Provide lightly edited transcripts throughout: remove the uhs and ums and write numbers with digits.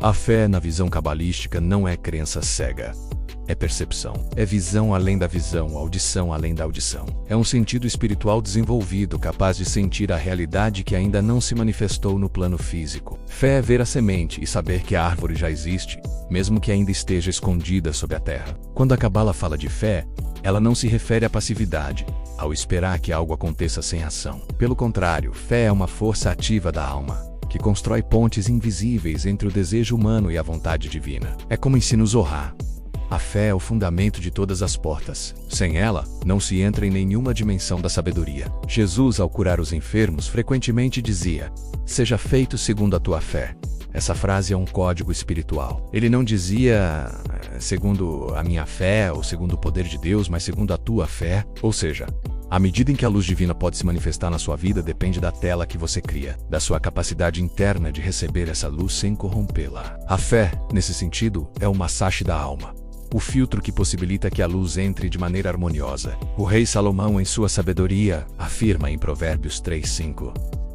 A fé na visão cabalística não é crença cega. É percepção. É visão além da visão, audição além da audição. É um sentido espiritual desenvolvido, capaz de sentir a realidade que ainda não se manifestou no plano físico. Fé é ver a semente e saber que a árvore já existe, mesmo que ainda esteja escondida sob a terra. Quando a Cabala fala de fé, ela não se refere à passividade, ao esperar que algo aconteça sem ação. Pelo contrário, fé é uma força ativa da alma, que constrói pontes invisíveis entre o desejo humano e a vontade divina. É como ensina o Zohar. A fé é o fundamento de todas as portas. Sem ela, não se entra em nenhuma dimensão da sabedoria. Jesus, ao curar os enfermos, frequentemente dizia: "Seja feito segundo a tua fé." Essa frase é um código espiritual. Ele não dizia segundo a minha fé ou segundo o poder de Deus, mas segundo a tua fé. Ou seja, a medida em que a luz divina pode se manifestar na sua vida depende da tela que você cria, da sua capacidade interna de receber essa luz sem corrompê-la. A fé, nesse sentido, é o massage da alma, o filtro que possibilita que a luz entre de maneira harmoniosa. O rei Salomão, em sua sabedoria, afirma em Provérbios 3:5: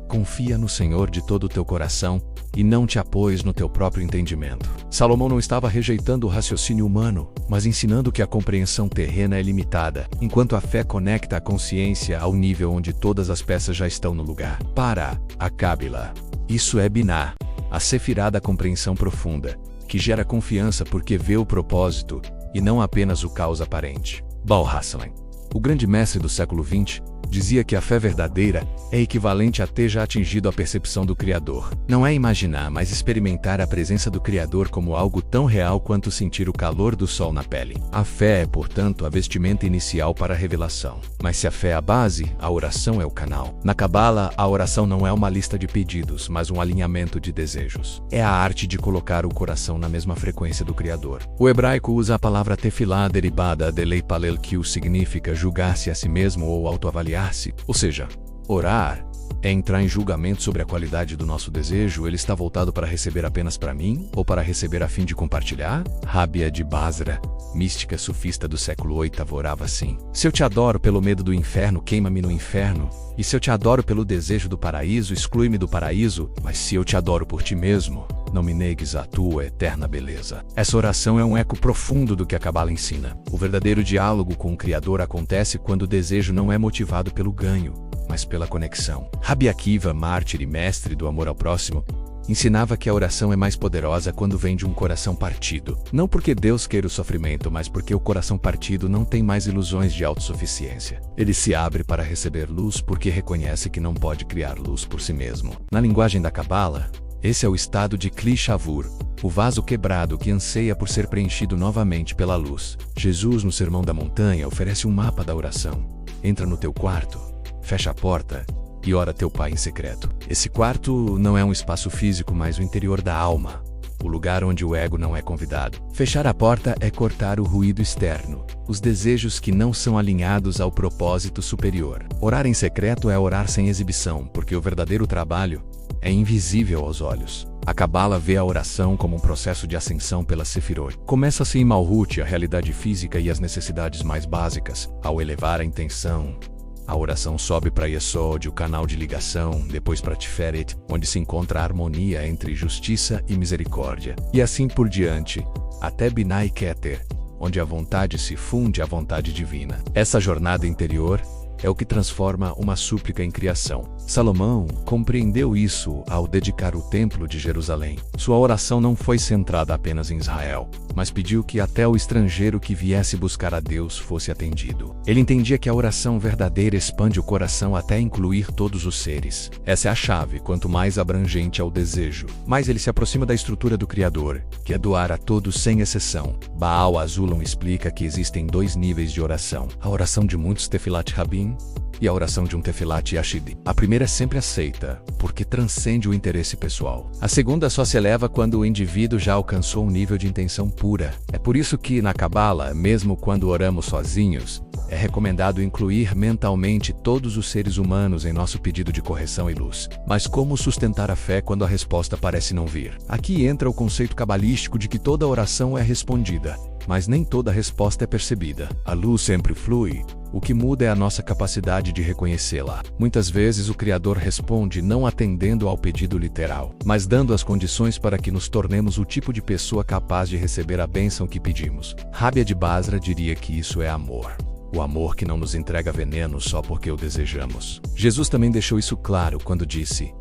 "Confia no Senhor de todo o teu coração e não te apoies no teu próprio entendimento." Salomão não estava rejeitando o raciocínio humano, mas ensinando que a compreensão terrena é limitada, enquanto a fé conecta a consciência ao nível onde todas as peças já estão no lugar. Para a Cábila, isso é Biná, a sefirá da compreensão profunda, que gera confiança porque vê o propósito e não apenas o caos aparente. Baal HaSalam, o grande mestre do século XX, dizia que a fé verdadeira é equivalente a ter já atingido a percepção do Criador. Não é imaginar, mas experimentar a presença do Criador como algo tão real quanto sentir o calor do sol na pele. A fé é, portanto, a vestimenta inicial para a revelação. Mas se a fé é a base, a oração é o canal. Na Cabala, a oração não é uma lista de pedidos, mas um alinhamento de desejos. É a arte de colocar o coração na mesma frequência do Criador. O hebraico usa a palavra tefilá derivada de leipalel, que significa julgar-se a si mesmo ou autoavaliar. Ou seja, orar é entrar em julgamento sobre a qualidade do nosso desejo. Ele está voltado para receber apenas para mim ou para receber a fim de compartilhar? Rábia de Basra, mística sufista do século VIII, orava assim: "Se eu te adoro pelo medo do inferno, queima-me no inferno. E se eu te adoro pelo desejo do paraíso, exclui-me do paraíso. Mas se eu te adoro por ti mesmo, não me negues a tua eterna beleza." Essa oração é um eco profundo do que a Cabala ensina. O verdadeiro diálogo com o Criador acontece quando o desejo não é motivado pelo ganho, mas pela conexão. Rabi Akiva, mártir e mestre do amor ao próximo, ensinava que a oração é mais poderosa quando vem de um coração partido. Não porque Deus queira o sofrimento, mas porque o coração partido não tem mais ilusões de autossuficiência. Ele se abre para receber luz porque reconhece que não pode criar luz por si mesmo. Na linguagem da Cabala, esse é o estado de Kli Shavur, o vaso quebrado que anseia por ser preenchido novamente pela luz. Jesus, no Sermão da Montanha, oferece um mapa da oração. Entra no teu quarto, fecha a porta e ora teu Pai em secreto. Esse quarto não é um espaço físico, mas o interior da alma, o lugar onde o ego não é convidado. Fechar a porta é cortar o ruído externo, os desejos que não são alinhados ao propósito superior. Orar em secreto é orar sem exibição, porque o verdadeiro trabalho é invisível aos olhos. A Cabala vê a oração como um processo de ascensão pela Sefirot. Começa-se em Malhut, a realidade física e as necessidades mais básicas. Ao elevar a intenção, a oração sobe para Yesod, o canal de ligação, depois para Tiferet, onde se encontra a harmonia entre justiça e misericórdia. E assim por diante, até Binah e Keter, onde a vontade se funde à vontade divina. Essa jornada interior é o que transforma uma súplica em criação. Salomão compreendeu isso ao dedicar o Templo de Jerusalém. Sua oração não foi centrada apenas em Israel, mas pediu que até o estrangeiro que viesse buscar a Deus fosse atendido. Ele entendia que a oração verdadeira expande o coração até incluir todos os seres. Essa é a chave. Quanto mais abrangente é o desejo, mais ele se aproxima da estrutura do Criador, que é doar a todos sem exceção. Baal HaZulam explica que existem 2 níveis de oração: a oração de muitos Tefilat Rabim e a oração de um Tefilat Yashid. A primeira é sempre aceita, porque transcende o interesse pessoal. A segunda só se eleva quando o indivíduo já alcançou um nível de intenção pura. É por isso que, na Cabala, mesmo quando oramos sozinhos, é recomendado incluir mentalmente todos os seres humanos em nosso pedido de correção e luz. Mas como sustentar a fé quando a resposta parece não vir? Aqui entra o conceito cabalístico de que toda oração é respondida, mas nem toda resposta é percebida. A luz sempre flui, O que muda é a nossa capacidade de reconhecê-la. Muitas vezes o Criador responde não atendendo ao pedido literal, mas dando as condições para que nos tornemos o tipo de pessoa capaz de receber a bênção que pedimos. Rábia de Basra diria que isso é amor. O amor que não nos entrega veneno só porque o desejamos. Jesus também deixou isso claro quando disse: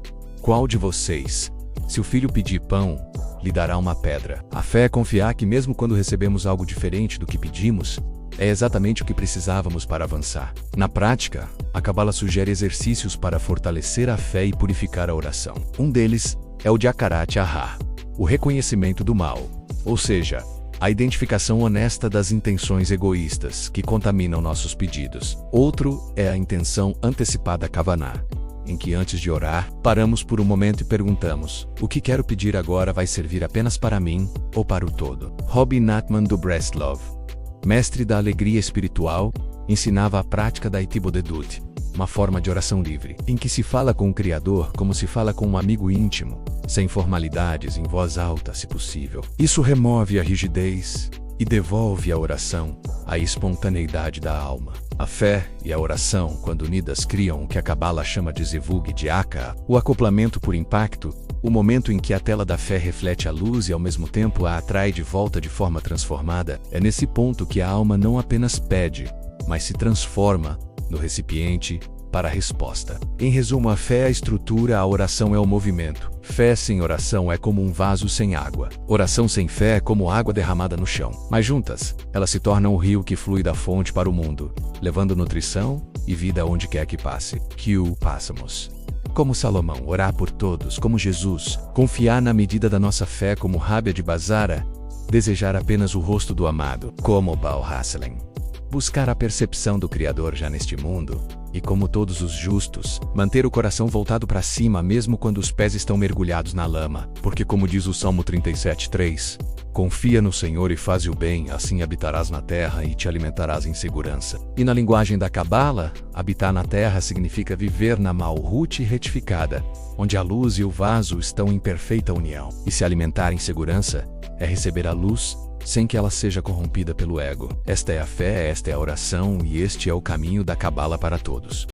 "Qual de vocês, se o filho pedir pão, lhe dará uma pedra?" A fé é confiar que mesmo quando recebemos algo diferente do que pedimos, é exatamente o que precisávamos para avançar. Na prática, a Cabala sugere exercícios para fortalecer a fé e purificar a oração. Um deles é o de Akarat Ahá, o reconhecimento do mal, ou seja, a identificação honesta das intenções egoístas que contaminam nossos pedidos. Outro é a intenção antecipada Kavaná, em que antes de orar, paramos por um momento e perguntamos: o que quero pedir agora vai servir apenas para mim ou para o todo? Rabbi Nachman do Breslov, mestre da alegria espiritual, ensinava a prática da Itibodedut, uma forma de oração livre, em que se fala com o Criador como se fala com um amigo íntimo, sem formalidades, em voz alta, se possível. Isso remove a rigidez e devolve à oração a espontaneidade da alma. A fé e a oração, quando unidas, criam o que a Cabala chama de zivug de Aka, o acoplamento por impacto, o momento em que a tela da fé reflete a luz e ao mesmo tempo a atrai de volta de forma transformada. É nesse ponto que a alma não apenas pede, mas se transforma no recipiente para a resposta. Em resumo, a fé é a estrutura, a oração é o movimento. Fé sem oração é como um vaso sem água. Oração sem fé é como água derramada no chão. Mas juntas, elas se tornam o rio que flui da fonte para o mundo, levando nutrição e vida onde quer que passe. Que o passamos. Como Salomão, orar por todos, como Jesus, confiar na medida da nossa fé, como Rábia de Basara, desejar apenas o rosto do amado, como Baal Hasselem. Buscar a percepção do Criador já neste mundo, e como todos os justos, manter o coração voltado para cima mesmo quando os pés estão mergulhados na lama, porque como diz o Salmo 37:3, confia no Senhor e faze o bem, assim habitarás na terra e te alimentarás em segurança. E na linguagem da Cabala, habitar na terra significa viver na Malhut retificada, onde a luz e o vaso estão em perfeita união. E se alimentar em segurança é receber a luz sem que ela seja corrompida pelo ego. Esta é a fé, esta é a oração e este é o caminho da Cabala para todos.